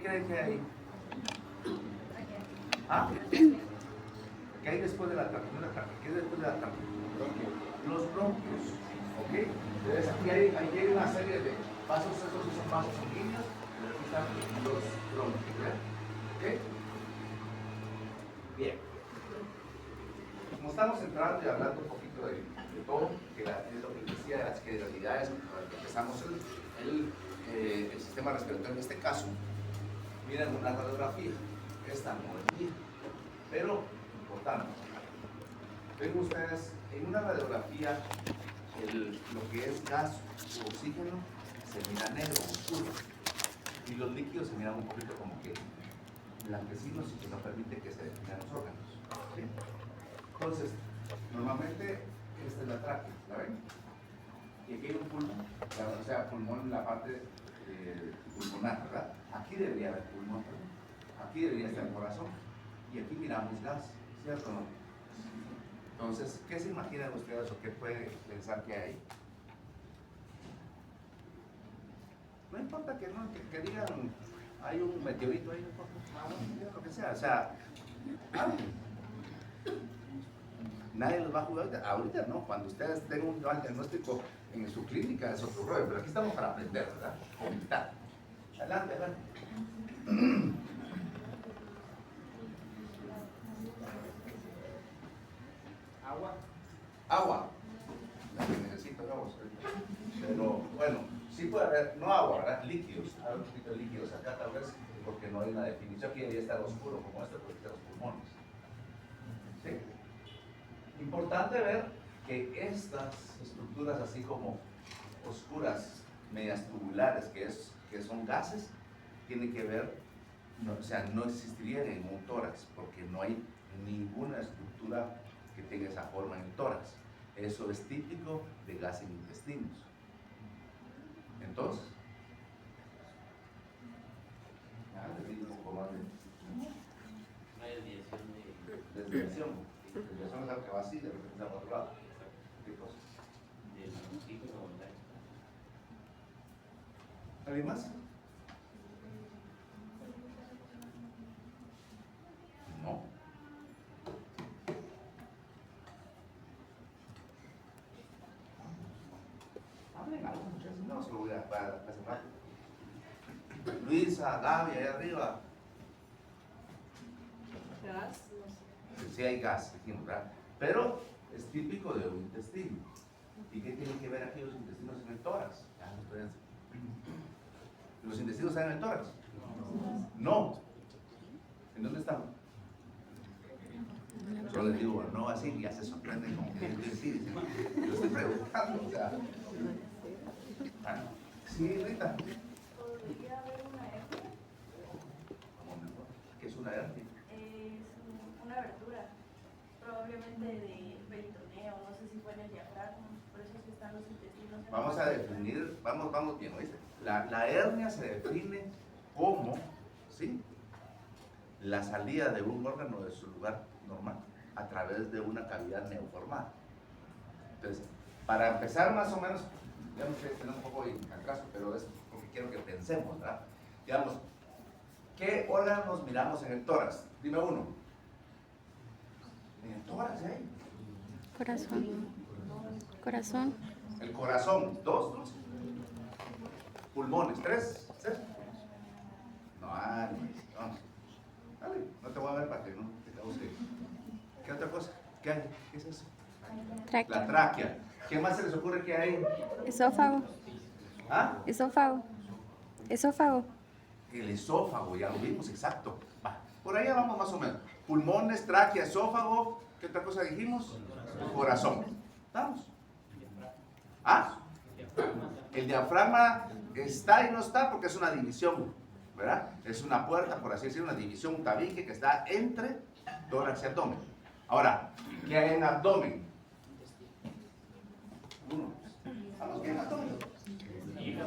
creen que hay ahí? ¿Ah? ¿Qué hay después de la tráquea? No la tráquea. ¿Qué hay después de la tráquea? Los bronquios. ¿Ok? Entonces aquí hay una serie de vasos, estos sí son vasos sanguíneos, pero aquí están los bronquios. ¿Ya? ¿Ok? Bien. Como estamos entrando y hablando un poquito de todo, que es lo que decía de las generalidades, con las que empezamos el sistema respiratorio en este caso, miren una radiografía. Esta no es mía, pero importante. Ven ustedes, en una radiografía, lo que es gas u oxígeno se mira negro, oscuro, y los líquidos se miran un poquito como que blanquecinos y que no permite que se definan los órganos. ¿Sí? Entonces, normalmente esta es la tráquea, ¿la ven? Y aquí hay un pulmón, o sea, pulmón en la parte pulmonar, ¿verdad? Aquí debería haber pulmón, ¿verdad? Aquí debería estar el corazón, y aquí miramos gas, ¿cierto o no? Entonces, ¿qué se imaginan ustedes o qué pueden pensar que hay? No importa que, no, que digan, hay un meteorito ahí, no importa, lo que sea, o sea, nadie los va a jugar ahorita, no, cuando ustedes tengan un diagnóstico en su clínica es otro rollo, pero aquí estamos para aprender, ¿verdad? Comentar. Adelante, adelante. Agua. La que necesito, vamos. Pero bueno, sí puede haber, no agua, ¿verdad? Líquidos. Hay un poquito de líquidos acá tal vez, porque no hay una definición. Aquí debería estar oscuro como este, porque está los pulmones. ¿Sí? Importante ver que estas estructuras así como oscuras, medias tubulares, que son gases, tienen que ver, no, o sea, no existirían en un tórax, porque no hay ninguna estructura que tenga esa forma en el tórax. Eso es típico de gas en intestinos. Entonces, les digo un poco más de desviación. Desviación es algo que va así, de repente está a otro lado. ¿Qué cosa? ¿Alguien más? No. Hablen algo, muchachos. No, se lo voy a cerrar. Luisa, Gaby, ahí arriba. Gas. Sí hay gas, dijimos, ¿verdad? Pero es típico de un intestino. ¿Y qué tienen que ver aquí los intestinos en el tórax? ¿Los intestinos están en el tórax? No. ¿En dónde están? Yo les digo, no así, y ya se sorprenden con que sí. Yo estoy preguntando, o sea. Sí, Rita. ¿Podría haber una hernia? ¿Qué es una hernia? Es una abertura, probablemente de peritoneo, no sé si fue en el diafragma, por eso es que están los intestinos. Vamos a definir, vamos bien, ¿oíste? La hernia se define como, ¿sí? La salida de un órgano de su lugar normal a través de una cavidad neoformada. Entonces, para empezar más o menos, digamos que tenemos un poco de atraso, pero es porque quiero que pensemos, ¿verdad? Digamos, ¿qué órganos miramos en el tórax? Dime uno. En el tórax, ¿eh? Corazón. Corazón. El corazón, dos. Pulmones, tres. No, dale, no te voy a ver para que no te cause. ¿Qué otra cosa? ¿Qué hay? ¿Qué es eso? Tráquea. La tráquea. ¿Qué más se les ocurre que hay? Esófago. ¿Ah? Esófago. Esófago. El esófago, ya lo vimos, exacto. Va, por ahí vamos más o menos. Pulmones, tráquea, esófago. ¿Qué otra cosa dijimos? Corazón. ¿Estamos? ¿Ah? El diafragma está y no está porque es una división, ¿verdad? Es una puerta, por así decirlo, una división, un tabique que está entre tórax y abdomen. Ahora, ¿qué hay en abdomen? Uno. ¿Vamos bien, abdomen?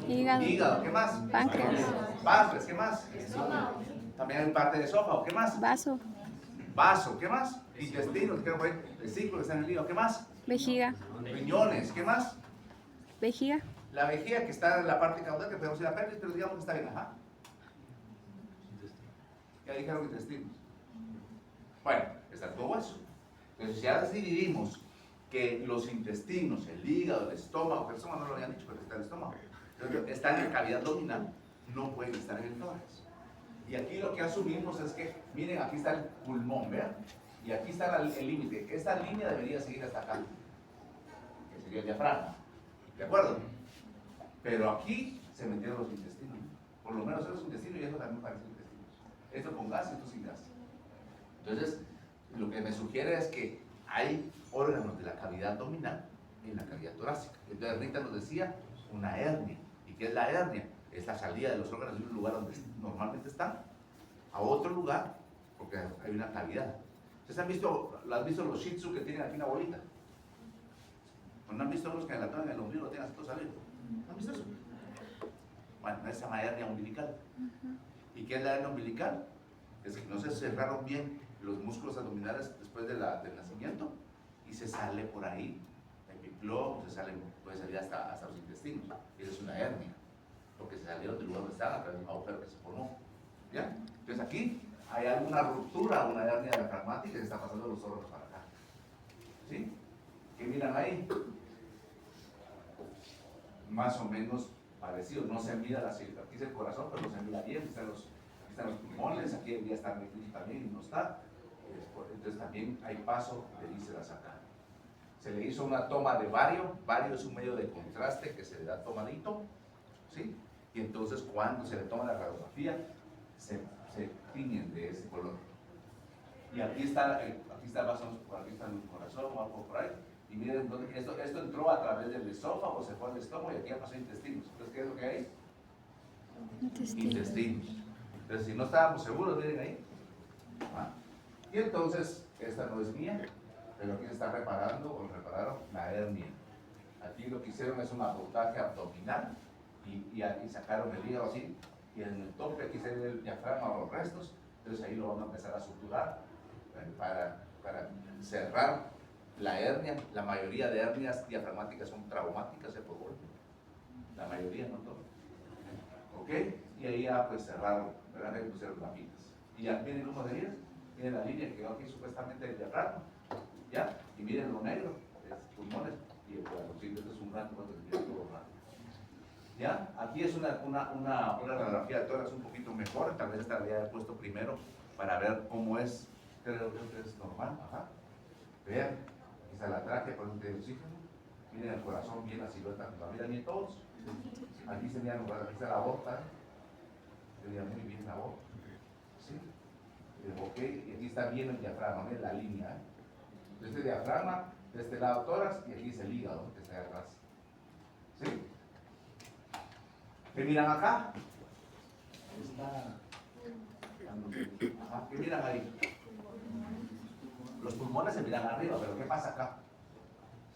Hígado. Hígado, ¿qué más? Páncreas. Páncreas, ¿qué más? También hay parte de esófago, ¿qué más? Vaso. Vaso, ¿qué más? Intestinos, ¿qué más? Vesículos están en el hígado, ¿qué más? Vejiga. Riñones, ¿qué más? Vejiga. La vejiga que está en la parte caudal, que podemos ir a pelvis, pero digamos que está bien, ajá. ¿Qué dijeron intestinos? Bueno, está todo eso. Entonces, si ahora dividimos que los intestinos, el hígado, el estómago, que el estómago no lo habían dicho, pero está el estómago, están en la cavidad abdominal, no pueden estar en el tórax. Y aquí lo que asumimos es que, miren, aquí está el pulmón, ¿vean? Y aquí está el límite. Esta línea debería seguir hasta acá, que sería el diafragma. ¿De acuerdo? Pero aquí se metieron los intestinos. Por lo menos esos intestinos y eso también parecen intestinos. Esto con gas y esto sin gas. Entonces, lo que me sugiere es que hay órganos de la cavidad abdominal en la cavidad torácica. Entonces, Rita nos decía una hernia. ¿Y qué es la hernia? Es la salida de los órganos de un lugar donde normalmente están a otro lugar porque hay una cavidad. ¿Ustedes han visto los shih tzu que tienen aquí una bolita? ¿No han visto los que en el ombligo lo tienen así todo salido? ¿No han visto eso? Bueno, esa se llama hernia umbilical. ¿Y qué es la hernia umbilical? Es que no se cerraron bien los músculos abdominales después del nacimiento y se sale por ahí, el epiplomo, puede salir hasta los intestinos. Y eso es una hernia, porque se salieron del lugar donde estaban a través de un agujero que se formó. ¿Ya? Entonces aquí hay alguna ruptura, una hernia diafragmática que está pasando los órganos para acá. ¿Sí? ¿Qué miran ahí? Más o menos parecido, no se mira aquí es el corazón, pero no se mira bien, aquí están los pulmones, aquí debería estar metido también y no está. Entonces también hay paso de vísceras acá. Se le hizo una toma de bario es un medio de contraste que se le da tomadito, ¿sí? Y entonces cuando se le toma la radiografía, se tiñen de ese color. Y aquí está el vaso, aquí está el corazón o algo por ahí. Y miren, esto entró a través del esófago, se fue al estómago y aquí ya pasó intestinos. Entonces, ¿qué es lo que hay? Intestinos. Entonces, si no estábamos seguros, miren ahí. Y entonces, esta no es mía, pero aquí se está reparando o repararon la hernia. Aquí lo que hicieron es un abordaje abdominal y sacaron el hígado así. Y en el tope aquí se ve el diafragma o los restos. Entonces, ahí lo vamos a empezar a suturar para cerrar la hernia. La mayoría de hernias diafragmáticas son traumáticas por golpe. La mayoría, no todo. ¿Ok? Y ahí ya pues cerraron, ¿verdad? Ahí pusieron lápidas. Y ya miren cómo se mira. Miren la línea que quedó aquí supuestamente del diafragma. ¿Ya? Y miren lo negro, es pulmones y el corazón. Esto es un rato cuando se mira todo raro. ¿Ya? Aquí es una radiografía de tórax un poquito mejor. Tal vez esta la había puesto primero para ver cómo es. Creo que es normal. Ajá. Vean. Está la tráquea por el oxígeno, miren el corazón bien, la silueta, la miran bien todos. Aquí se miran, aquí está la aorta, se mira muy bien la aorta. ¿Sí? Ok, y aquí está bien el diafragma, miren la línea. Este diafragma, de este lado tórax, y aquí es el hígado, que está ahí atrás. ¿Sí? ¿Qué miran acá? ¿Qué miran ahí? Los pulmones se miran arriba, pero ¿qué pasa acá?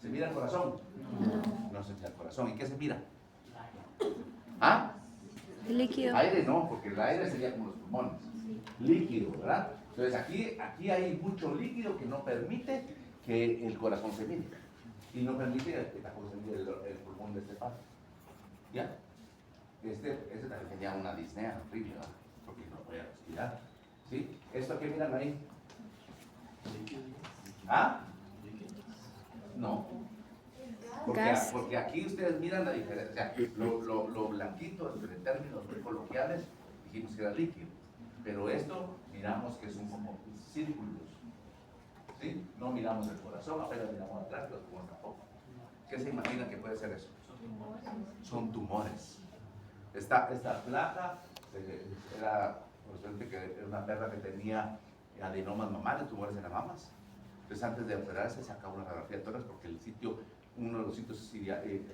¿Se mira el corazón? No se mira el corazón. ¿Y qué se mira? ¿Ah? El líquido. Aire no, porque el aire sería como los pulmones. Líquido, ¿verdad? Entonces aquí hay mucho líquido que no permite que el corazón se mire. Y no permite que tampoco se mire el pulmón de este padre. ¿Ya? Este también tenía una disnea horrible, ¿verdad? Porque no podía respirar. ¿Sí? ¿Esto qué miran ahí? ¿Ah? No. Porque aquí ustedes miran la diferencia. Lo blanquito, entre términos muy coloquiales, dijimos que era líquido. Pero esto miramos que son como círculos. ¿Sí? No miramos el corazón, apenas miramos atrás, los pulmones tampoco. ¿Qué se imagina que puede ser eso? Son tumores. Esta placa era una perra que tenía adenomas mamarios, tumores en las mamas. Entonces, antes de operarse, sacaba una radiografía de tórax porque uno de los sitios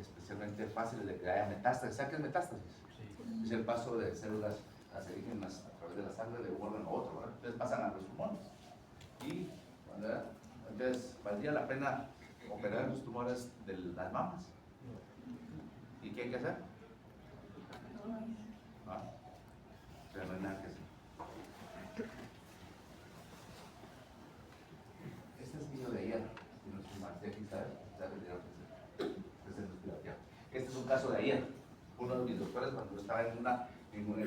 especialmente fáciles de que haya metástasis. ¿Sabes qué es metástasis? Sí. Es el paso de células cancerígenas a través de la sangre de un órgano a otro, ¿verdad? Entonces pasan a los pulmones. Entonces, valdría la pena operar los tumores de las mamas. ¿Y qué hay que hacer? Pero no hay nada que hacer. Este es mío de ayer, de nuestro martes, aquí está, este es un caso de ayer. Uno de mis doctores, cuando estaba en una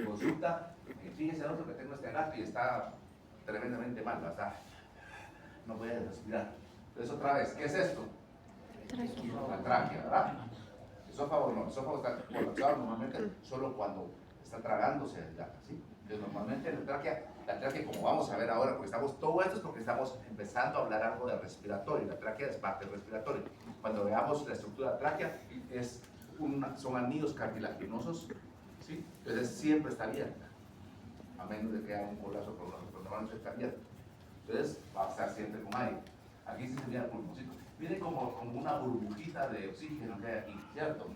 consulta, fíjese otro que tengo este gato y está tremendamente mal, ¿verdad? No puede respirar. Entonces otra vez, ¿qué es esto? La tráquea, ¿verdad? Esófago no, el esófago está colapsado normalmente solo cuando está tragando se dilata, ¿sí? Entonces normalmente la tráquea como vamos a ver ahora, porque todo esto es porque estamos empezando a hablar algo de respiratorio, la tráquea es parte del respiratorio. Cuando veamos la estructura de la tráquea, son anillos cartilaginosos, ¿sí? Entonces siempre está abierta, a menos de que haya un colapso por pero normalmente está abierta. Entonces va a estar siempre con aire. Aquí sí se mira el pulmoncito. Miren como una burbujita de oxígeno que hay aquí, ¿cierto?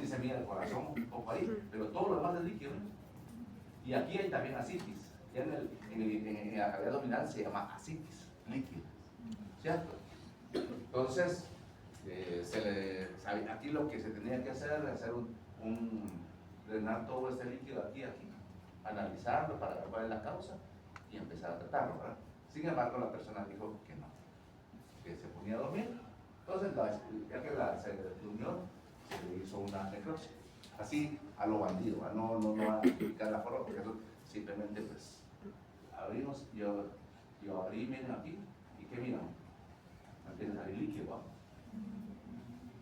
Sí se mira el corazón un poco ahí, pero todo lo demás es líquido. Y aquí hay también ascitis. Ya en la cavidad abdominal se llama ascitis líquida, ¿cierto? Entonces, aquí lo que se tenía que hacer es hacer drenar todo este líquido aquí, analizarlo para ver cuál es la causa y empezar a tratarlo, ¿verdad? Sin embargo, la persona dijo que no, que se ponía a dormir. Entonces, ya que se durmió, se le hizo una necrosis. Así a lo bandido, ¿verdad? No va a explicar la forma, porque eso simplemente pues abrimos, yo abrí, miren aquí, y ¿qué miran? Empieza a salir líquido, ¿va?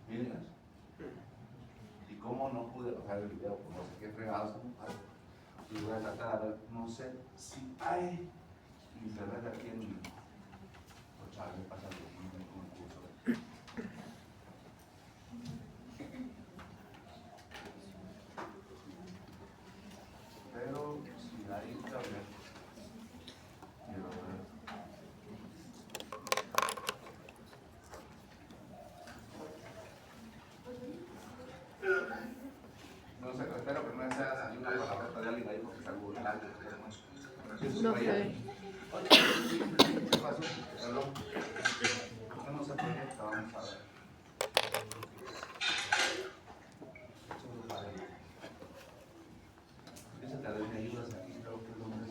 Miren eso. Y cómo no pude pasar el video, pues no sé qué fregados, y voy a tratar de ver, no sé si hay internet aquí en Charlie pasando un curso. Pero si hay internet, quiero ver. No sé, espero que no sea una palabra de alguien ahí porque está burlando. No sé. ¿Qué pasó? Perdón. No se proyecta, vamos a ver. Dice que a ver, me ayudas aquí, creo que es lo más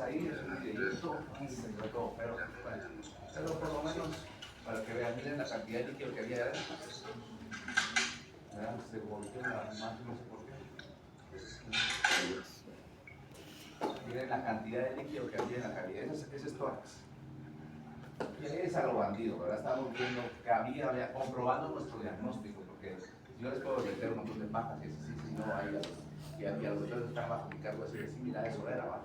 ahí es un videíto, un secreto, pero por lo menos para que vean, miren la cantidad de líquido que había adentro. Se volvió la imagen, no sé por qué. Miren la cantidad de líquido que había en la cavidad, ese es tórax. Y ahí es a lo bandido, ¿verdad? Estamos viendo que había comprobando nuestro diagnóstico, porque yo les puedo meter un montón de pajas y si no hay y a los doctores están bajo mi cargo así, sí, mira, eso era, ¿va?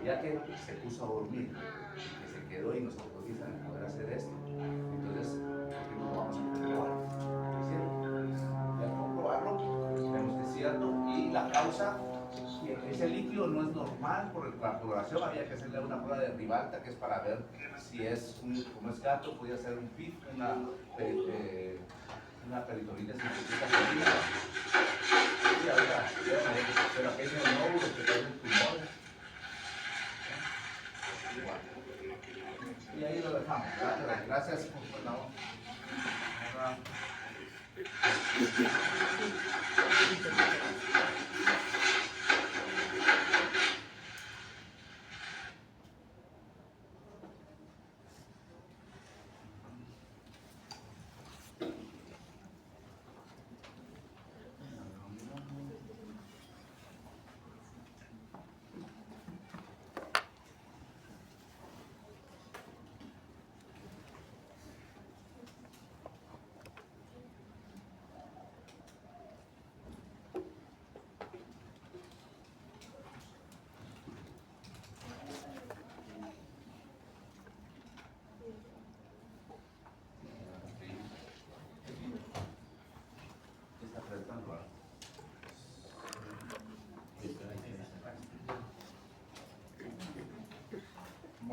Ya que se puso a dormir, que se quedó y nos autorizan a poder hacer esto, entonces, ¿por qué no lo vamos a comprobar? Y al comprobarlo, vemos que es cierto, y la causa, ese líquido no es normal por la coloración, había que hacerle una prueba de Ribalta, que es para ver si es como es gato, podía ser un PIF, una peritonitis sintética ferina. Sí, pero aquello no, que tiene tumores. Y ahí lo dejamos. Gracias por la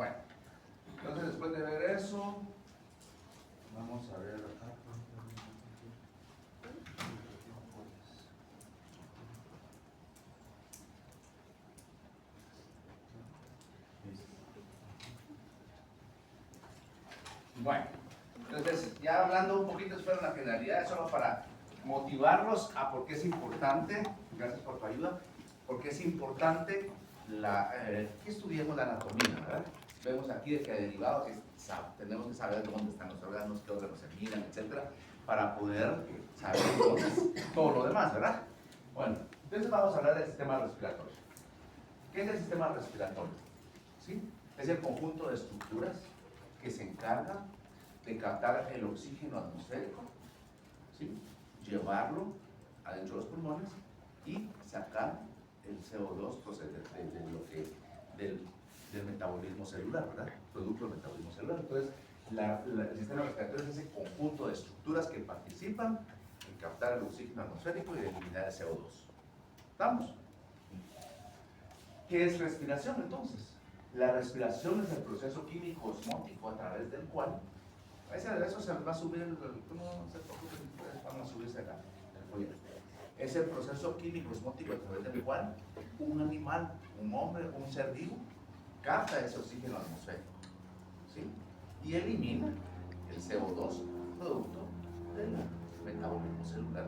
Bueno, entonces después de ver eso, vamos a ver acá. Bueno, entonces ya hablando un poquito de la generalidad, solo para motivarlos a por qué es importante, gracias por tu ayuda, porque es importante que estudiemos la anatomía, ¿verdad? Vemos aquí de que derivado que tenemos que saber dónde están los órganos, qué órganos se miran, etcétera, para poder saber entonces todo lo demás, ¿verdad? Bueno, entonces vamos a hablar del sistema respiratorio. ¿Qué es el sistema respiratorio? ¿Sí? Es el conjunto de estructuras que se encargan de captar el oxígeno atmosférico, ¿sí? Llevarlo adentro de los pulmones y sacar el CO2 del metabolismo celular, ¿verdad? Producto del metabolismo celular. Entonces, el sistema respiratorio es ese conjunto de estructuras que participan en captar el oxígeno atmosférico y eliminar el CO2. ¿Estamos? ¿Qué es respiración entonces? La respiración es el proceso químico osmótico a través del cual, eso se va a subir, no se preocupen, van a subirse acá, el folleto. Es el proceso químico osmótico a través del cual un animal, un hombre, un ser vivo, capta ese oxígeno atmosférico, ¿sí? Y elimina el CO2 producto del metabolismo celular,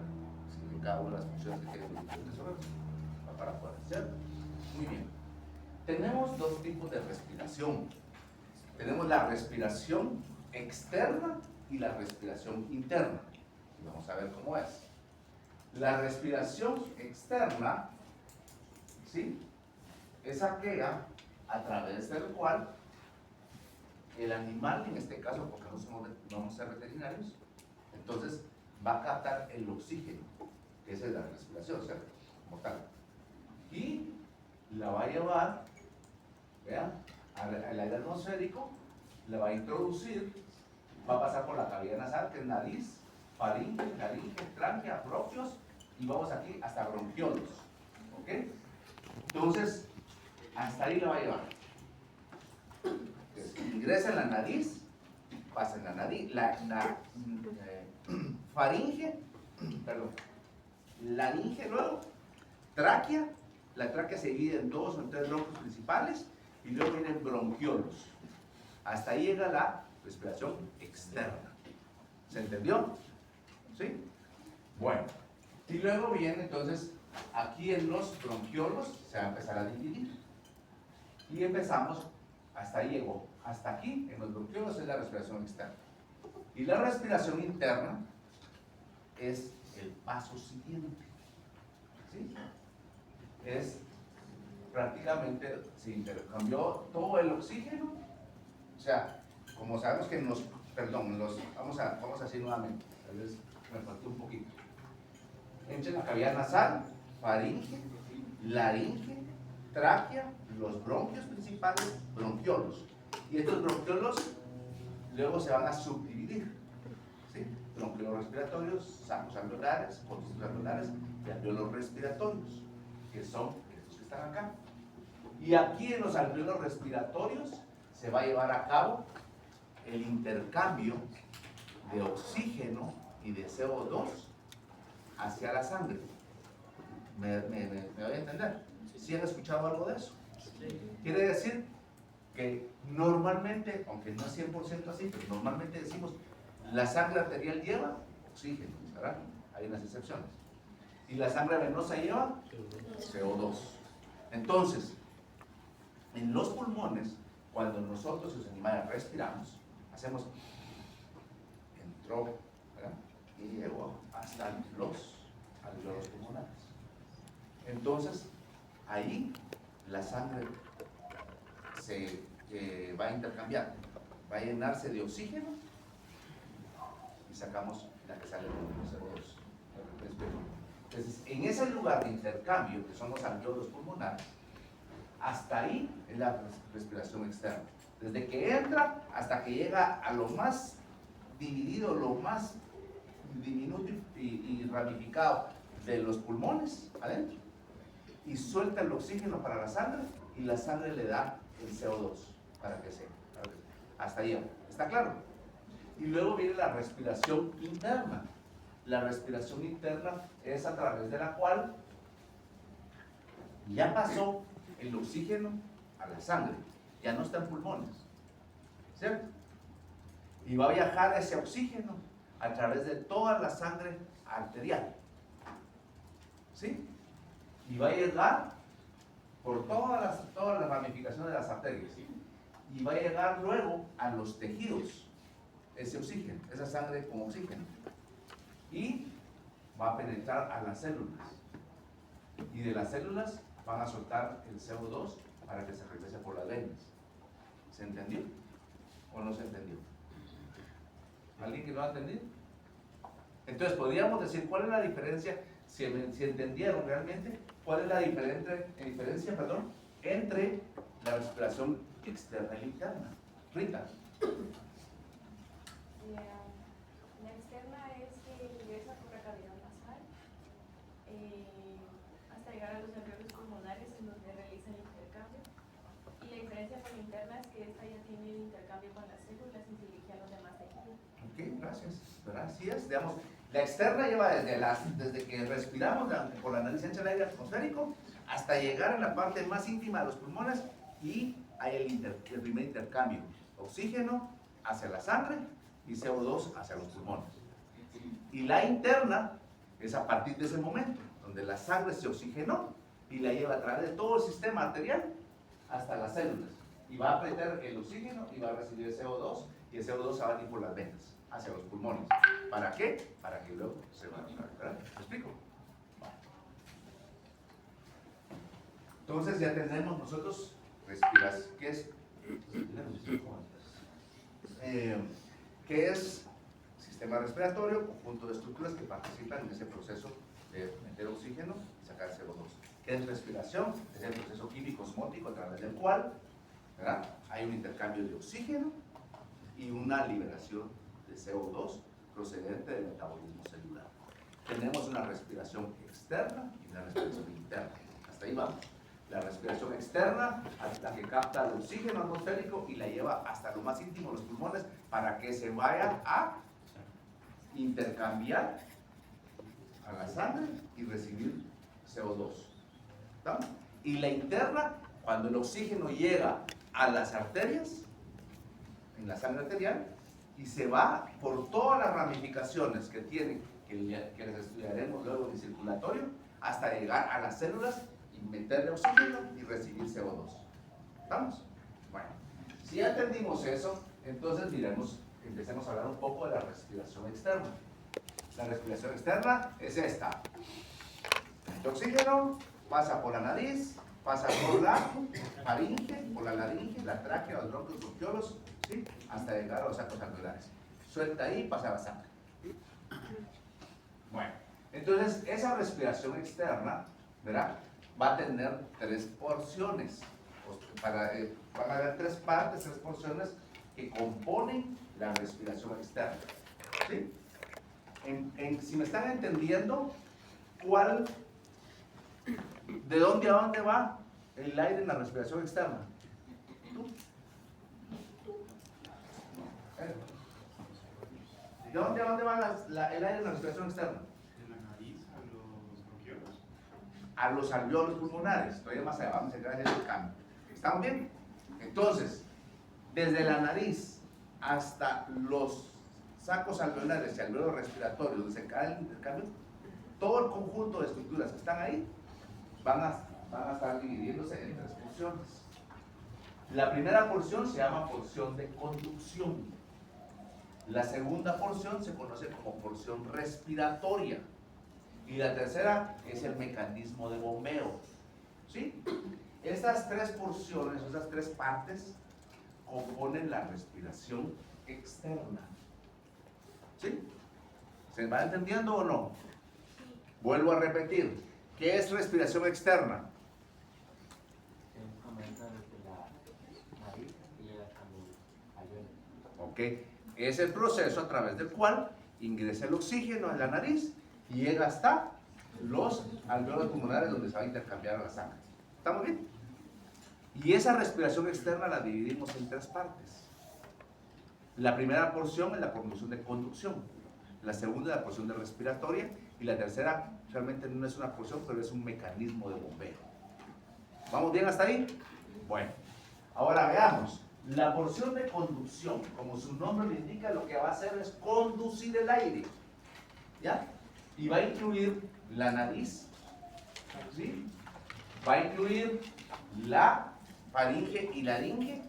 ¿sí? Cada una de las funciones que tiene el cerebro para poder hacer. Muy bien. Tenemos dos tipos de respiración. Tenemos la respiración externa y la respiración interna. Y vamos a ver cómo es. La respiración externa, ¿sí? Es aquella a través del cual el animal, en este caso, porque no vamos a ser veterinarios, entonces va a captar el oxígeno, que esa es la respiración, ¿cierto? Como tal. Y la va a llevar, vean, al aire atmosférico, la va a introducir, va a pasar por la cavidad nasal, que es nariz, faringe, laringe, tráquea, bronquios, y vamos aquí hasta bronquiolos, ¿ok? Entonces, hasta ahí la va a llevar. Entonces, ingresa en la nariz, pasa en la nariz, faringe, perdón, laringe luego, tráquea. La tráquea se divide en dos o en tres bronquios principales y luego vienen bronquiolos. Hasta ahí llega la respiración externa. ¿Se entendió? ¿Sí? Bueno, y luego viene entonces, aquí en los bronquiolos se va a empezar a dividir. Y empezamos, hasta ahí llegó. Hasta aquí, en los bronquiolos, es la respiración externa. Y la respiración interna es el paso siguiente. ¿Sí? Es prácticamente, se intercambió todo el oxígeno, o sea, como sabemos que vamos a decir nuevamente, tal vez me faltó un poquito. Entre la cavidad nasal, faringe, laringe, tráquea, los bronquios principales, bronquiolos. Y estos bronquiolos luego se van a subdividir, ¿sí? Bronquiolos respiratorios, sacos alveolares, conductos alveolares y alveolos respiratorios, que son estos que están acá. Y aquí en los alveolos respiratorios se va a llevar a cabo el intercambio de oxígeno y de CO2 hacia la sangre. ¿Me voy a entender? ¿Sí han escuchado algo de eso? Quiere decir que normalmente, aunque no es 100% así, pero normalmente decimos la sangre arterial lleva oxígeno, ¿verdad? Hay unas excepciones. Y la sangre venosa lleva CO2. Entonces, en los pulmones, cuando nosotros los animales respiramos, hacemos, entró, ¿verdad? Y llegó hasta los alveolos pulmonares. Entonces, ahí la sangre se va a intercambiar, va a llenarse de oxígeno y sacamos la que sale con CO2. Entonces, en ese lugar de intercambio, que son los alveolos pulmonares, hasta ahí es la respiración externa. Desde que entra hasta que llega a lo más dividido, lo más diminuto y ramificado de los pulmones adentro, y suelta el oxígeno para la sangre y la sangre le da el CO2. para que se... Hasta ahí, ¿está claro? Y luego viene la respiración interna. La respiración interna es a través de la cual ya pasó el oxígeno a la sangre, ya no está en pulmones, ¿cierto? Y va a viajar ese oxígeno a través de toda la sangre arterial, ¿sí? Y va a llegar por todas las ramificaciones de las arterias, ¿sí? Y va a llegar luego a los tejidos, ese oxígeno, esa sangre con oxígeno, y va a penetrar a las células, y de las células van a soltar el CO2 para que se regrese por las venas. ¿Se entendió o no se entendió? ¿Alguien que no ha entendido? Entonces podríamos decir cuál es la diferencia, si entendieron realmente, cuál es la diferencia entre la respiración externa y interna. Rita. La externa es que ingresa por la cavidad nasal hasta llegar a los alveolos pulmonares en donde realiza el intercambio. Y la diferencia con la interna es que esta ya tiene el intercambio con las células y se dirige a los demás tejidos. Ok, gracias. Gracias. Digamos, la externa lleva desde que respiramos por la nariz ancha del aire atmosférico hasta llegar a la parte más íntima de los pulmones y hay el primer intercambio. Oxígeno hacia la sangre y CO2 hacia los pulmones. Y la interna es a partir de ese momento, donde la sangre se oxigenó y la lleva a través de todo el sistema arterial hasta las células. Y va a apretar el oxígeno y va a recibir el CO2 y el CO2 se va a ir por las venas hacia los pulmones. ¿Para qué? Para que luego se va a recuperar. ¿Me explico? Entonces ya tenemos nosotros ¿qué es sistema respiratorio? Conjunto de estructuras que participan en ese proceso de meter oxígeno y sacar CO2. ¿Qué es respiración? Es el proceso químico osmótico a través del cual, ¿verdad?, hay un intercambio de oxígeno y una liberación de CO2 procedente del metabolismo celular. Tenemos una respiración externa y una respiración interna. Hasta ahí vamos. La respiración externa, la que capta el oxígeno atmosférico y la lleva hasta lo más íntimo de los pulmones para que se vaya a intercambiar a la sangre y recibir CO2. ¿Estamos? Y la interna, cuando el oxígeno llega a las arterias, en la sangre arterial, y se va por todas las ramificaciones que tiene, que les estudiaremos luego en el circulatorio, hasta llegar a las células y meterle oxígeno y recibir CO2. ¿Estamos? Bueno, si ya entendimos eso, entonces empecemos a hablar un poco de la respiración externa. La respiración externa es esta. El oxígeno pasa por la nariz, pasa por la faringe, por la laringe, la tráquea, los bronquios, los bronquiolos, ¿sí?, hasta llegar a los sacos alveolares. Suelta ahí y pasa a la sangre. Bueno, entonces esa respiración externa, ¿verdad?, va a tener tres porciones. Van a haber tres partes, tres porciones que componen la respiración externa. ¿Sí? Si me están entendiendo, ¿de dónde a dónde va el aire en la respiración externa? ¿De dónde a dónde va el aire en la respiración externa? De la nariz a los bronquiolos. A los alveolos pulmonares. Todavía más allá vamos a entrar en el cambio. ¿Estamos bien? Entonces, desde la nariz hasta los sacos alveolares y alveolos respiratorios, donde se cae el intercambio, todo el conjunto de estructuras que están ahí van a estar dividiéndose en tres porciones. La primera porción se llama porción de conducción. La segunda porción se conoce como porción respiratoria. Y la tercera es el mecanismo de bombeo. ¿Sí? Estas tres porciones, estas tres partes, componen la respiración externa. ¿Sí? ¿Se va entendiendo o no? Vuelvo a repetir. ¿Qué es respiración externa? Ok. Es el proceso a través del cual ingresa el oxígeno en la nariz y llega hasta los alveolos pulmonares donde se va a intercambiar a la sangre. ¿Estamos bien? Y esa respiración externa la dividimos en 3 partes. La primera porción es la porción de conducción, la segunda es la porción de respiratoria y la tercera realmente no es una porción, pero es un mecanismo de bombeo. ¿Vamos bien hasta ahí? Bueno, ahora veamos. La porción de conducción, como su nombre lo indica, lo que va a hacer es conducir el aire, ¿ya? Y va a incluir la nariz, ¿sí? Va a incluir la faringe y laringe.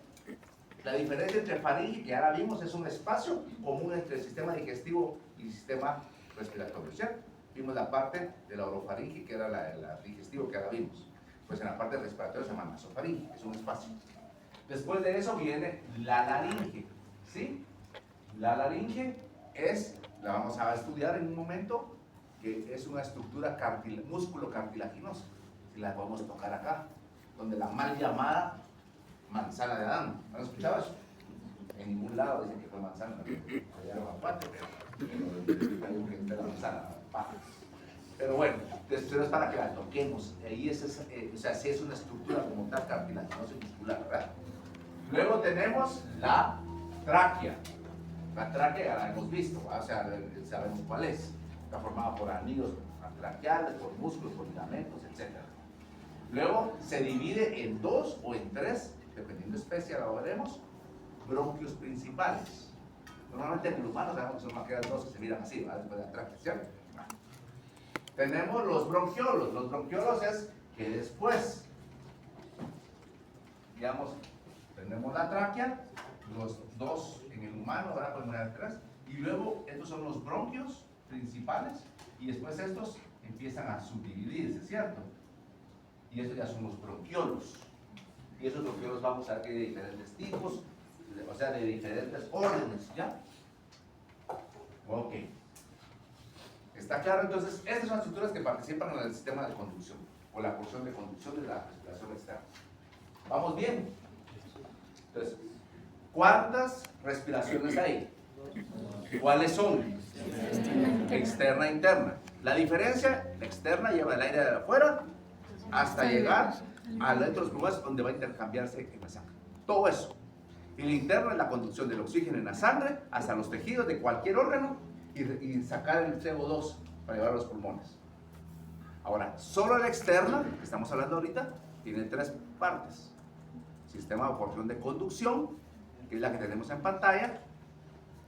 La diferencia entre faringe, que ya la vimos, es un espacio común entre el sistema digestivo y el sistema respiratorio, ¿cierto? Vimos la parte de la orofaringe, que era la digestivo, que ahora vimos. Pues en la parte respiratoria se llama nasofaringe, es un espacio. Después de eso viene la laringe, ¿sí? La laringe es, la vamos a estudiar en un momento, que es una estructura músculo cartilaginosa. Si la podemos tocar acá, donde la mal llamada manzana de Adán. ¿No has escuchado eso? En ningún lado dicen que fue manzana, allá era aguacate, pero hay que la manzana, paja. Pero bueno, esto es para que la toquemos. Ahí o sea, sí es una estructura como tal cartilaginosa y muscular, ¿verdad? Luego tenemos la tráquea. La tráquea ya la hemos visto, ¿verdad? O sea, sabemos cuál es. Está formada por anillos traqueales, por músculos, por ligamentos, etc. Luego se divide en 2 o en 3, dependiendo de especie, ahora lo veremos, bronquios principales. Normalmente en el humano sabemos que son aquellas 2 que se miran así, ¿verdad? Después de la tráquea, ¿cierto? Tenemos los bronquiolos. Los bronquiolos es que después, digamos, tenemos la tráquea, los 2 en el humano, ahora podemos ver 3, y luego estos son los bronquios principales, y después estos empiezan a subdividirse, ¿cierto? Y estos ya son los bronquiolos. Y esos bronquiolos vamos a ver que hay de diferentes tipos, o sea, de diferentes órdenes, ¿ya? Ok. ¿Está claro? Entonces, estas son estructuras que participan en el sistema de conducción, o la porción de conducción de la respiración externa. ¿Vamos bien? Entonces, ¿cuántas respiraciones hay? ¿Cuáles son? Externa e interna. La diferencia, la externa lleva el aire de afuera hasta llegar a dentro de los pulmones, donde va a intercambiarse en la sangre. Todo eso. Y la interna es la conducción del oxígeno en la sangre hasta los tejidos de cualquier órgano y sacar el CO2 para llevar a los pulmones. Ahora, solo la externa, que estamos hablando ahorita, tiene 3 partes. Sistema de porción de conducción, que es la que tenemos en pantalla,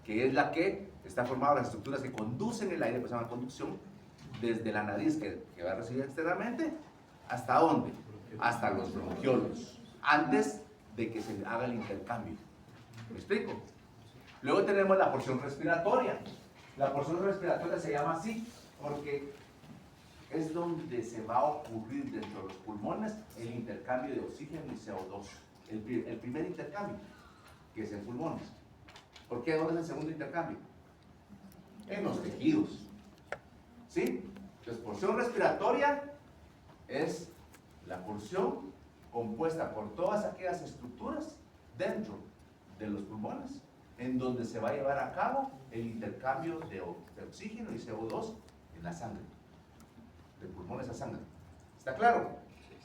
que es la que está formada de las estructuras que conducen el aire, que se llama conducción, desde la nariz que va a recibir externamente, ¿hasta dónde? Hasta los bronquiolos, antes de que se haga el intercambio. ¿Me explico? Luego tenemos la porción respiratoria. La porción respiratoria se llama así porque es donde se va a ocurrir dentro de los pulmones el intercambio de oxígeno y CO2. El primer intercambio, que es en pulmones. ¿Por qué? ¿Dónde es el segundo intercambio? En los tejidos. ¿Sí? Entonces, porción respiratoria es la porción compuesta por todas aquellas estructuras dentro de los pulmones, en donde se va a llevar a cabo el intercambio de oxígeno y CO2 en la sangre, de pulmones a sangre. ¿Está claro?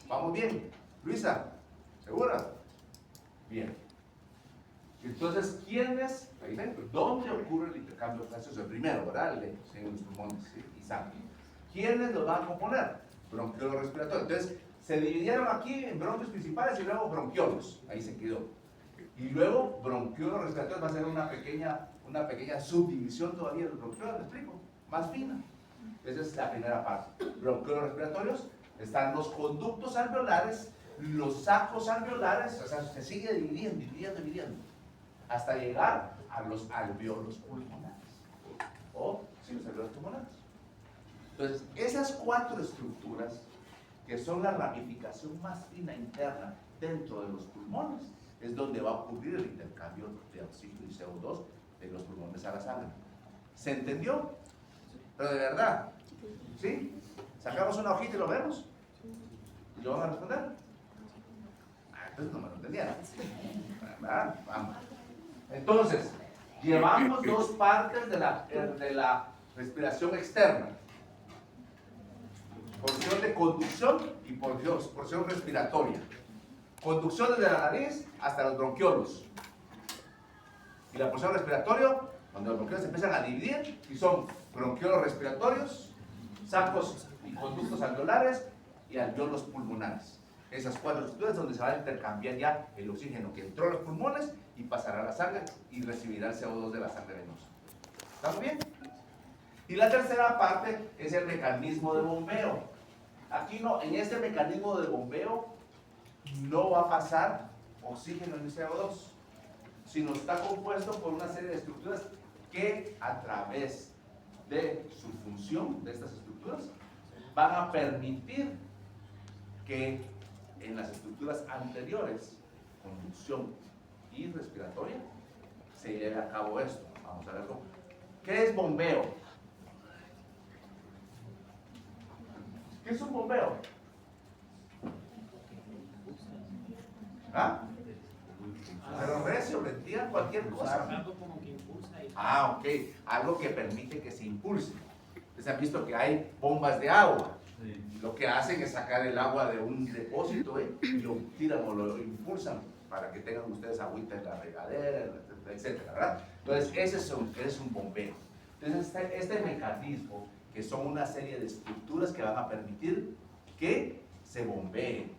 ¿Vamos bien? Luisa, ¿segura? Bien. Entonces, ¿quiénes? ¿Dónde ocurre el intercambio gaseoso? El primero, ¿verdad? En los pulmones, ¿sí? Y sangre. ¿Quiénes lo van a componer? Bronquiolos respiratorios. Entonces, se dividieron aquí en bronquios principales y luego bronquiolos. Ahí se quedó. Y luego, bronquiolos respiratorios va a ser una pequeña subdivisión todavía de los bronquiolos, ¿me explico? Más fina. Esa es la primera parte. Bronquiolos respiratorios, están los conductos alveolares, los sacos alveolares, o sea, se sigue dividiendo, hasta llegar a los alveolos pulmonares. O, sí, los alveolos pulmonares. Entonces, esas 4 estructuras, que son la ramificación más fina interna dentro de los pulmones, es donde va a ocurrir el intercambio de oxígeno y CO2 de los pulmones a la sangre. ¿Se entendió? Pero de verdad, ¿sí? ¿Sacamos una hojita y lo vemos? ¿Y lo van a responder? Entonces no me lo entendieron. ¿Verdad? Vamos. Entonces, llevamos 2 partes de la respiración externa. Porción de conducción y porción respiratoria. conducción desde la nariz hasta los bronquiolos. Y la porción respiratoria, cuando los bronquiolos se empiezan a dividir, y son bronquiolos respiratorios, sacos y conductos alveolares y alveolos pulmonares. Esas 4 estructuras donde se va a intercambiar ya el oxígeno que entró a los pulmones y pasará a la sangre y recibirá el CO2 de la sangre venosa. ¿Estamos bien? Y la tercera parte es el mecanismo de bombeo. Aquí no, en este mecanismo de bombeo no va a pasar oxígeno ni CO2, sino está compuesto por una serie de estructuras que a través de su función de estas estructuras van a permitir que en las estructuras anteriores, conducción y respiratoria, se lleve a cabo esto. Vamos a verlo. ¿Qué es bombeo? ¿Qué es un bombeo? ¿Ah? Pero recio, mentira, cualquier cosa. Algo como que impulsa y... Ah, ok. Algo que permite que se impulse. Ustedes han visto que hay bombas de agua. Lo que hacen es sacar el agua de un depósito y lo tiran o lo impulsan para que tengan ustedes agüita en la regadera, etcétera, ¿verdad? Entonces, ese es un bombeo. Entonces, este mecanismo, que son una serie de estructuras que van a permitir que se bombee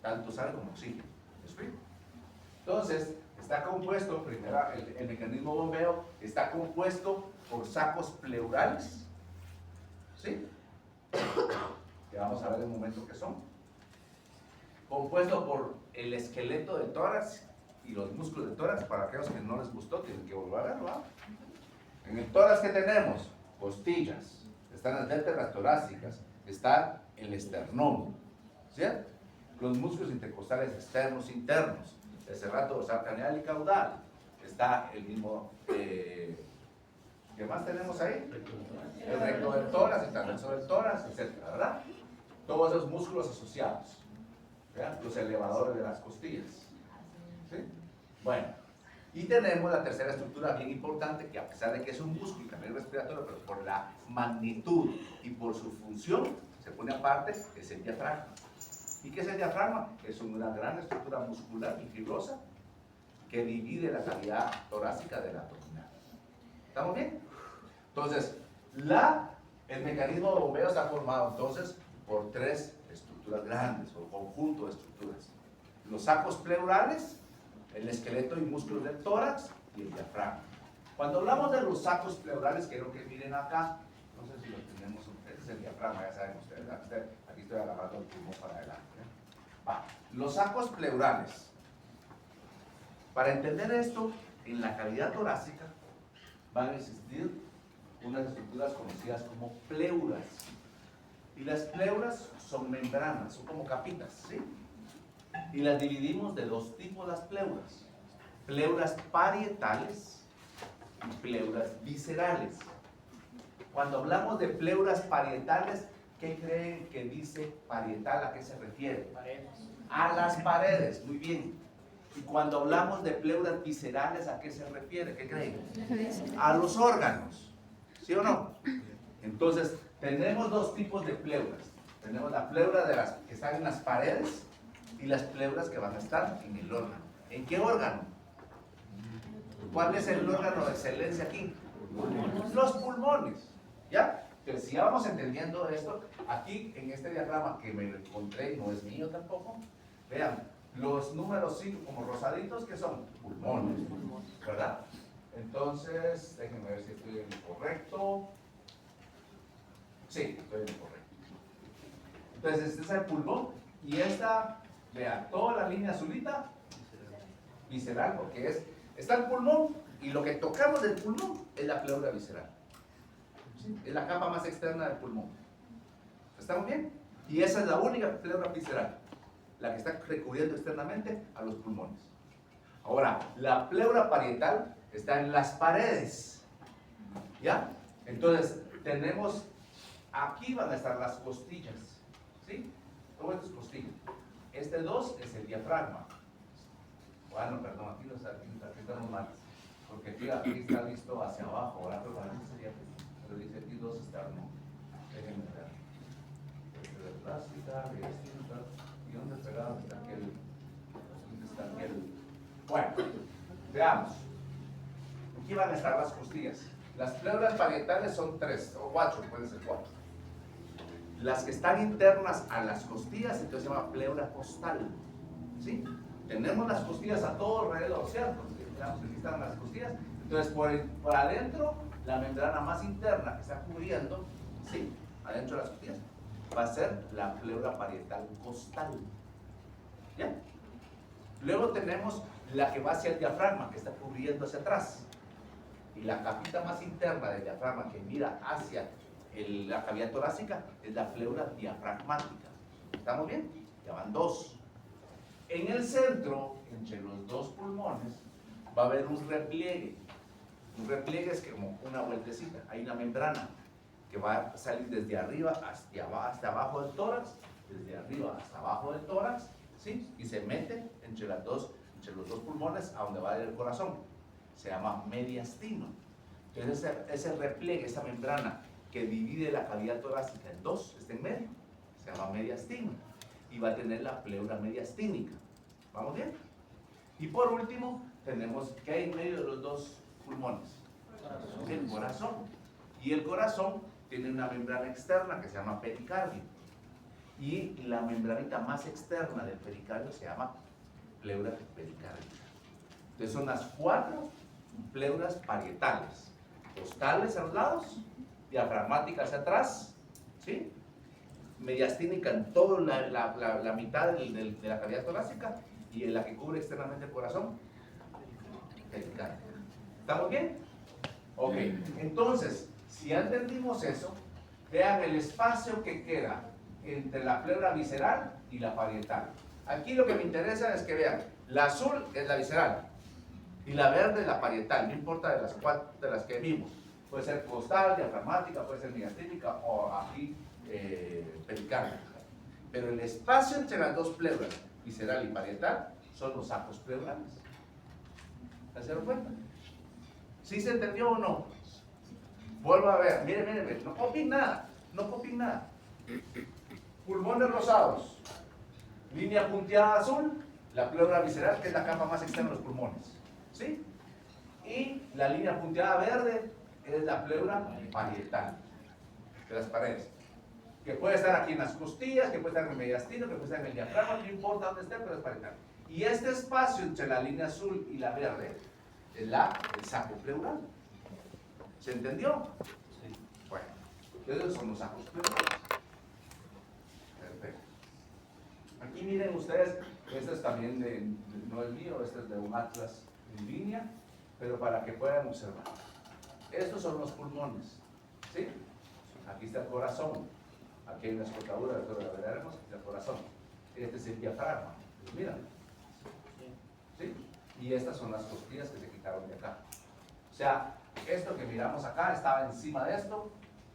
tanto sal como oxígeno. ¿Me explico? Entonces, está compuesto, primero, el mecanismo de bombeo está compuesto por sacos pleurales, ¿sí? Que vamos a ver en un momento qué son. Compuesto por el esqueleto del tórax y los músculos del tórax. Para aquellos que no les gustó, tienen que volver a verlo, ¿verdad? En el tórax, ¿qué tenemos? Costillas, están las vértebras torácicas, está el esternón, ¿cierto? Los músculos intercostales externos, internos, el serrato dorsal craneal y caudal, está el mismo, ¿qué más tenemos ahí? El recto del tórax, el transverso del tórax, etcétera, ¿verdad? Todos esos músculos asociados, ¿verdad? Los elevadores de las costillas, ¿sí? Bueno, y tenemos la tercera estructura bien importante, que a pesar de que es un músculo y también respiratorio, pero por la magnitud y por su función, se pone aparte, es el diafragma. ¿Y qué es el diafragma? Es una gran estructura muscular y fibrosa que divide la cavidad torácica de la abdominal. ¿Estamos bien? Entonces, el mecanismo de bombeo está formado entonces por 3 estructuras grandes, o conjunto de estructuras. Los sacos pleurales, el esqueleto y músculos del tórax y el diafragma. Cuando hablamos de los sacos pleurales, quiero que miren acá, no sé si lo tenemos, este es el diafragma, ya saben ustedes, aquí estoy agarrando el pulmón para adelante. Va. Los sacos pleurales. Para entender esto, en la cavidad torácica van a existir unas estructuras conocidas como pleuras. Y las pleuras son membranas, son como capitas, ¿sí? Y las dividimos de 2 tipos las pleuras. Pleuras parietales y pleuras viscerales. Cuando hablamos de pleuras parietales, ¿qué creen que dice parietal? ¿A qué se refiere? Paredes. A las paredes, muy bien. Y cuando hablamos de pleuras viscerales, ¿a qué se refiere? ¿Qué creen? A los órganos, ¿sí o no? Entonces, tenemos 2 tipos de pleuras. Tenemos la pleura de las que están en las paredes y las pleuras que van a estar en el órgano. ¿En qué órgano? ¿Cuál es el órgano de excelencia aquí? Los pulmones, ¿ya? Entonces, si ya vamos entendiendo esto, aquí en este diagrama que me encontré, y no es mío tampoco, vean, los números 5 como rosaditos, ¿qué son? Pulmones, ¿verdad? Entonces, déjenme ver si estoy en lo correcto. Sí, estoy en lo correcto. Entonces, este es el pulmón y esta, vean, toda la línea azulita, visceral, porque está el pulmón y lo que tocamos del pulmón es la pleura visceral. ¿Sí? Es la capa más externa del pulmón. ¿Estamos bien? Y esa es la única pleura visceral, la que está recubriendo externamente a los pulmones. Ahora, la pleura parietal está en las paredes, ¿ya? Entonces, tenemos, aquí van a estar las costillas, ¿sí? Todo esto es costilla. Este 2 es el diafragma. Bueno, perdón, aquí estamos mal, porque aquí está listo hacia abajo, ahora pero dice aquí 2 externo. Déjenme ver. Este de plástica, y dónde pegado está aquel Veamos. Aquí van a estar las costillas. Las pleuras parietales son 3 o 4, pueden ser 4. Las que están internas a las costillas, entonces se llama pleura costal. ¿Sí? Tenemos las costillas a todo alrededor, ¿cierto? Veamos, aquí están las costillas. Entonces, por adentro, la membrana más interna que está cubriendo, ¿sí? Adentro de las costillas, va a ser la pleura parietal costal. ¿Ya? Luego tenemos la que va hacia el diafragma, que está cubriendo hacia atrás. Y la capita más interna del diafragma que mira hacia la cavidad torácica es la pleura diafragmática. ¿Estamos bien? Ya van 2. En el centro, entre los 2 pulmones, va a haber un repliegue. Un repliegue es como una vueltecita. Hay una membrana que va a salir desde arriba hasta abajo del tórax, desde arriba hasta abajo del tórax, ¿sí? Y se mete entre los dos pulmones a donde va a ir el corazón. Se llama mediastino. Entonces ese repliegue, esa membrana que divide la cavidad torácica en 2, está en medio, se llama mediastino. Y va a tener la pleura mediastínica. ¿Vamos bien? Y por último, tenemos que hay en medio de los 2 pulmones. El corazón. Y el corazón tiene una membrana externa que se llama pericardio. Y la membranita más externa del pericardio se llama pleura pericárdica. Entonces son las 4 pleuras parietales. Costales a los lados, diafragmática hacia atrás, ¿sí? Mediastínica en toda la mitad de la cavidad torácica y en la que cubre externamente el corazón, pericárdica. ¿Estamos bien? Ok, entonces, si ya entendimos eso, vean el espacio que queda entre la pleura visceral y la parietal. Aquí lo que me interesa es que vean, la azul es la visceral y la verde es la parietal, no importa de las 4 de las que vimos. Puede ser costal, diafragmática, puede ser mediastínica o aquí pericárdica. Pero el espacio entre las 2 pleuras, visceral y parietal, son los sacos pleurales. ¿Se dieron cuenta? ¿Sí se entendió o no? Vuelvo a ver, miren, no copien nada, no copien nada. Pulmones rosados, línea punteada azul, la pleura visceral, que es la capa más externa de los pulmones, ¿sí? Y la línea punteada verde es la pleura parietal de las paredes, que puede estar aquí en las costillas, que puede estar en el mediastino, que puede estar en el diafragma, no importa dónde esté, pero es parietal. Y este espacio entre la línea azul y la verde es el saco pleural. ¿Se entendió? Sí. Bueno, esos son los sacos pleurales. Perfecto. Aquí miren ustedes, este es también no es mío, este es de un atlas en línea, pero para que puedan observar. Estos son los pulmones, ¿sí? Aquí está el corazón, aquí hay una escotadura, después la veremos, aquí está el corazón. Este es el diafragma, miren, ¿sí? Y estas son las costillas que se quitaron de acá. O sea, esto que miramos acá estaba encima de esto,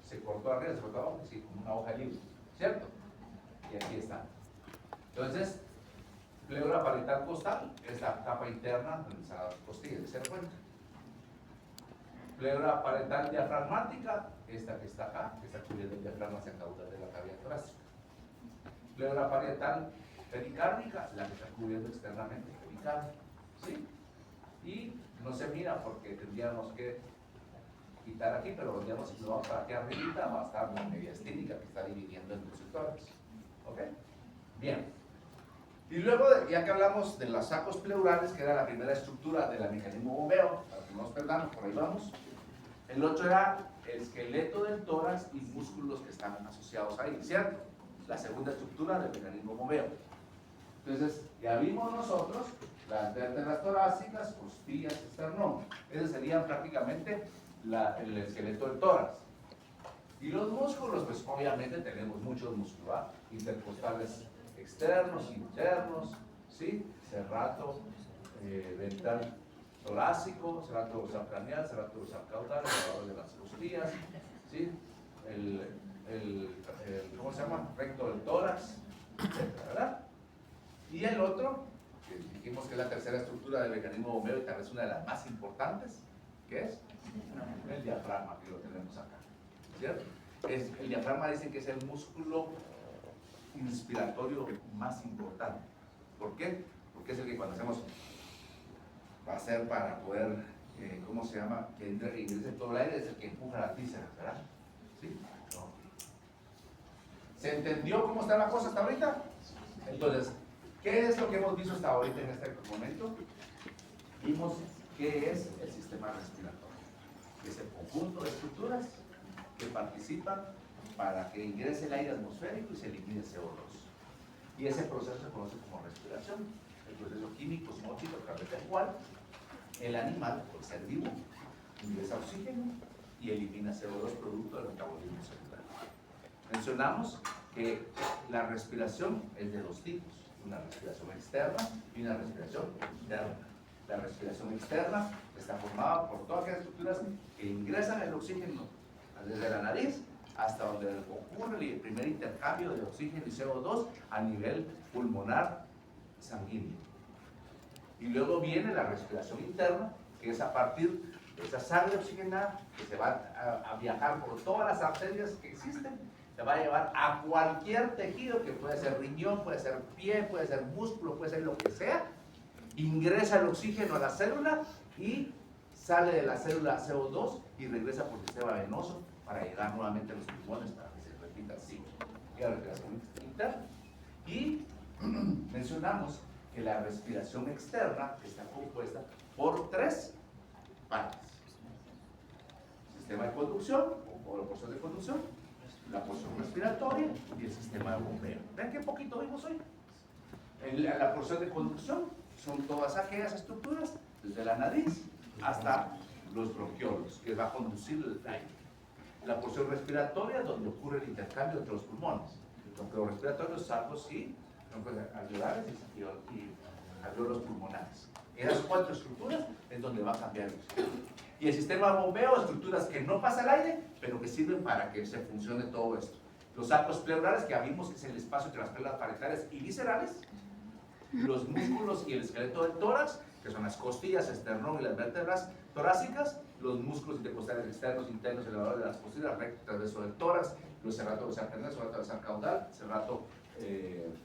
se cortó arriba, se cortó abajo, sí, como una hoja de libro, ¿cierto? Y aquí está. Entonces, pleura parietal costal es la capa interna donde están las costillas, ¿se dan cuenta? Pleura parietal diafragmática, esta que está acá, que está cubriendo el diafragma hacia el caudal de la cavidad torácica. Pleura parietal pericárdica, la que está cubriendo externamente el pericardio, ¿sí? Y no se mira porque tendríamos que quitar aquí, pero digamos, si nos vamos para aquí arribita, va a estar la mediastínica que está dividiendo entre sus tórax. ¿Ok? Bien. Y luego, ya que hablamos de los sacos pleurales, que era la primera estructura del mecanismo bombeo, para que no nos perdamos, por ahí vamos. El otro era el esqueleto del tórax y músculos que están asociados ahí, ¿cierto? La segunda estructura del mecanismo bombeo. Entonces, ya vimos nosotros las vértebras torácicas, costillas, esternón. Esos serían prácticamente el esqueleto del tórax. Y los músculos, pues obviamente tenemos muchos músculos, ¿va? Intercostales externos, internos, ¿sí? Serrato ventral torácico, serrato dorsal craneal, serrato dorsal caudal, alrededor de las costillas, ¿sí? ¿Cómo se llama? Recto del tórax, etcétera, ¿verdad? Y el otro, que dijimos que es la tercera estructura del mecanismo bombeo y tal vez una de las más importantes, que es el diafragma, que lo tenemos acá, ¿cierto? El diafragma dicen que es el músculo inspiratorio más importante. ¿Por qué? Porque es el que cuando hacemos va a ser para poder, ¿cómo se llama? Que ingrese todo el aire, es el que empuja las vísceras, ¿verdad? ¿Sí? No. ¿Se entendió cómo está la cosa hasta ahorita? Entonces, ¿qué es lo que hemos visto hasta ahorita en este momento? Vimos qué es el sistema respiratorio. Es el conjunto de estructuras que participan para que ingrese el aire atmosférico y se elimine CO2. Y ese proceso se conoce como respiración, el proceso químico osmótico a través del cual el animal, por ser vivo, ingresa oxígeno y elimina CO2 producto del metabolismo celular. Mencionamos que la respiración es de dos tipos, una respiración externa y una respiración interna. La respiración externa está formada por todas aquellas estructuras que ingresan el oxígeno desde la nariz hasta donde ocurre el primer intercambio de oxígeno y CO2 a nivel pulmonar sanguíneo. Y luego viene la respiración interna, que es a partir de esa sangre oxigenada que se va a viajar por todas las arterias que existen, se va a llevar a cualquier tejido, que puede ser riñón, puede ser pie, puede ser músculo, puede ser lo que sea. Ingresa el oxígeno a la célula y sale de la célula CO2 y regresa por el sistema venoso para llegar nuevamente a los pulmones para que se repita así. Y la respiración interna. Y mencionamos que la respiración externa está compuesta por tres partes: sistema de conducción o la porción de conducción, la porción respiratoria y el sistema de bombeo. ¿Ven qué poquito vimos hoy? En la porción de conducción son todas aquellas estructuras, desde la nariz hasta los bronquiolos, que va a conducir el aire. La porción respiratoria es donde ocurre el intercambio entre los pulmones. Los respiratorios, sacos y alveolares y alveolos pulmonares. Esas cuatro estructuras es donde va a cambiar el oxígeno. Y el sistema de bombeo, estructuras que no pasa el aire, pero que sirven para que se funcione todo esto. Los sacos pleurales, que ya vimos que es el espacio entre las células parietales y viscerales. Los músculos y el esqueleto del tórax, que son las costillas, esternón y las vértebras torácicas. Los músculos intercostales externos, internos, elevadores de las costillas, recto transverso del tórax, los serratos dorsal terminal, serrato dorsal caudal, serrato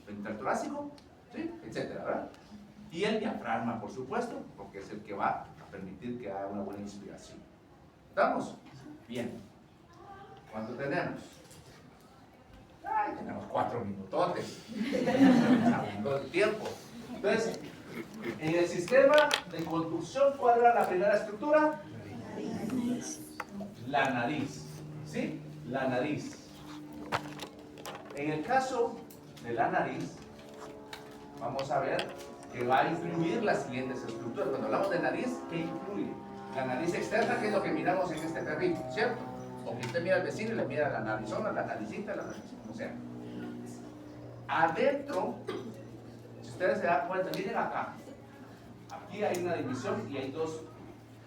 ventral torácico, ¿sí? Etcétera, ¿verdad? Y el diafragma, por supuesto, porque es el que va a permitir que haya una buena inspiración. ¿Estamos? Bien. ¿Cuánto tenemos? Ay, tenemos 4 minutotes. Todo el tiempo. Entonces, en el sistema de conducción, ¿cuál era la primera estructura? La nariz. ¿Sí? La nariz. En el caso de la nariz, vamos a ver que va a incluir las siguientes estructuras. Cuando hablamos de nariz, ¿qué incluye? La nariz externa, que es lo que miramos en este perrito, ¿cierto? O que usted mira al vecino y le mira la narizona, la naricita, la nariz, como sea. Adentro, si ustedes se dan cuenta, miren acá. Aquí hay una división y hay dos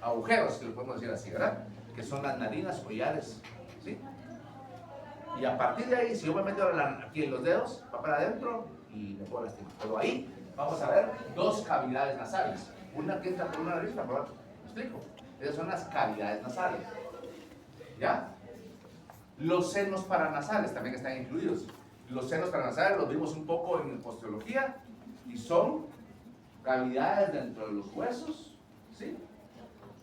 agujeros, si lo podemos decir así, ¿verdad? Que son las narinas collares, ¿sí? Y a partir de ahí, si yo me meto aquí en los dedos, va para adentro y me puedo lastimar. Pero ahí vamos a ver dos cavidades nasales. Una que entra por una nariz y la por otra. ¿Me explico? Esas son las cavidades nasales. ¿Ya? Los senos paranasales también están incluidos. Los senos paranasales los vimos un poco en osteología y son cavidades dentro de los huesos, ¿sí?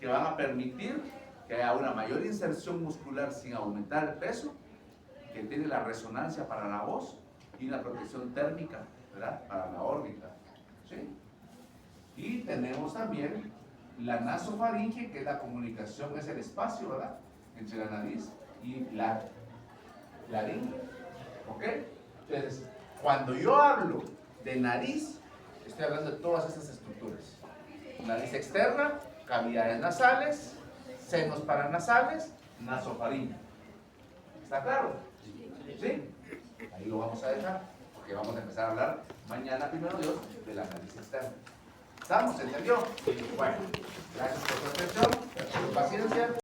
Que van a permitir que haya una mayor inserción muscular sin aumentar el peso, que tiene la resonancia para la voz y una protección térmica, ¿verdad? Para la órbita, ¿sí? Y tenemos también la nasofaringe, que es la comunicación, es el espacio, ¿verdad? Entre la nariz y la laringe, ¿ok? Entonces, cuando yo hablo de nariz, estoy hablando de todas estas estructuras. Nariz externa, cavidades nasales, senos paranasales, nasofaringe. ¿Está claro? ¿Sí? Ahí lo vamos a dejar, porque vamos a empezar a hablar mañana, primero Dios, de la nariz externa. ¿Estamos? ¿Entendió? Bueno, gracias por su atención.